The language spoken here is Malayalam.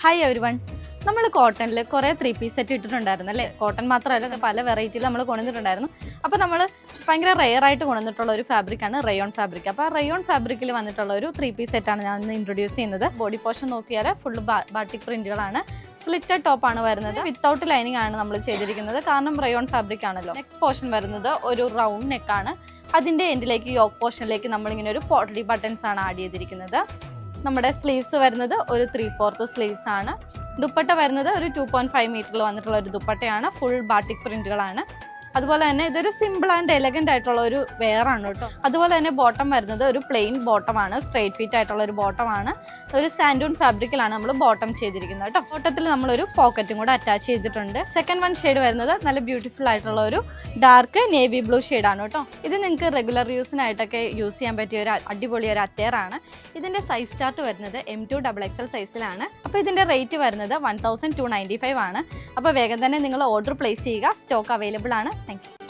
Hi every one. നമ്മൾ കോട്ടണിൽ കുറേ 3-piece സെറ്റ് ഇട്ടിട്ടുണ്ടായിരുന്നു അല്ലേ? കോട്ടൺ മാത്രമല്ല പല വെറൈറ്റിയിൽ നമ്മൾ കൊണ്ടുവന്നിട്ടുണ്ടായിരുന്നു. അപ്പോൾ നമ്മൾ ഭയങ്കര റെയർ ആയിട്ട് കൊണ്ടുവന്നിട്ടുള്ള ഒരു ഫാബ്രിക്കാണ് റയോൺ ഫാബ്രിക്. അപ്പോൾ ആ റയോൺ ഫാബ്രിക്കിൽ വന്നിട്ടുള്ള ഒരു 3-piece സെറ്റാണ് ഞാൻ ഇന്ന് ഇൻട്രൊഡ്യൂസ് ചെയ്യുന്നത്. ബോഡി പോർഷൻ നോക്കിയാൽ ഫുള്ള് ബാട്ടിക് പ്രിന്റുകളാണ്. സ്ലിറ്റഡ് ടോപ്പാണ് വരുന്നത്. വിത്തൗട്ട് ലൈനിങ് ആണ് നമ്മൾ ചെയ്തിരിക്കുന്നത്, കാരണം റയോൺ ഫാബ്രിക് ആണല്ലോ. നെക്ക് പോർഷൻ വരുന്നത് ഒരു റൗണ്ട് നെക്കാണ്. അതിൻ്റെ എൻഡിലേക്ക് യോക്ക് പോർഷനിലേക്ക് നമ്മളിങ്ങനെ ഒരു പോട്ടലി ബട്ടൺസ് ആണ് ആഡ് ചെയ്തിരിക്കുന്നത്. നമ്മുടെ സ്ലീവ്സ് വരുന്നത് ഒരു 3/4 സ്ലീവ്സ് ആണ്. ദുപ്പട്ട വരുന്നത് ഒരു 2.5 മീറ്ററിൽ വന്നിട്ടുള്ള ഒരു ദുപ്പട്ടയാണ്. ഫുൾ ബാട്ടിക് പ്രിന്റുകളാണ്. അതുപോലെ തന്നെ ഇതൊരു സിമ്പിൾ ആൻഡ് എലഗൻ്റ് ആയിട്ടുള്ള ഒരു വെയർ ആണ് കേട്ടോ. അതുപോലെ തന്നെ ബോട്ടം വരുന്നത് ഒരു പ്ലെയിൻ ബോട്ടമാണ്, സ്ട്രെയിറ്റ് ഫിറ്റ് ആയിട്ടുള്ള ഒരു ബോട്ടമാണ്. ഒരു സാൻഡൂൺ ഫാബ്രിക്കിലാണ് നമ്മൾ ബോട്ടം ചെയ്തിരിക്കുന്നത് കേട്ടോ. ബോട്ടത്തിൽ നമ്മളൊരു പോക്കറ്റും കൂടെ അറ്റാച്ച് ചെയ്തിട്ടുണ്ട്. സെക്കൻഡ് വൺ ഷെയ്ഡ് വരുന്നത് നല്ല ബ്യൂട്ടിഫുൾ ആയിട്ടുള്ള ഒരു ഡാർക്ക് നേവി ബ്ലൂ ഷെയ്ഡാണ് കേട്ടോ. ഇത് നിങ്ങൾക്ക് റെഗുലർ യൂസിനായിട്ടൊക്കെ യൂസ് ചെയ്യാൻ പറ്റിയ ഒരു അടിപൊളി ഒരു അറ്റയറാണ്. ഇതിൻ്റെ സൈസ് ചാർട്ട് വരുന്നത് M2 XXL സൈസിലാണ്. അപ്പോൾ ഇതിൻ്റെ റേറ്റ് വരുന്നത് 1295 ആണ്. അപ്പോൾ വേഗം തന്നെ നിങ്ങൾ ഓർഡർ പ്ലേസ് ചെയ്യുക. സ്റ്റോക്ക് അവൈലബിൾ ആണ്. Thank you.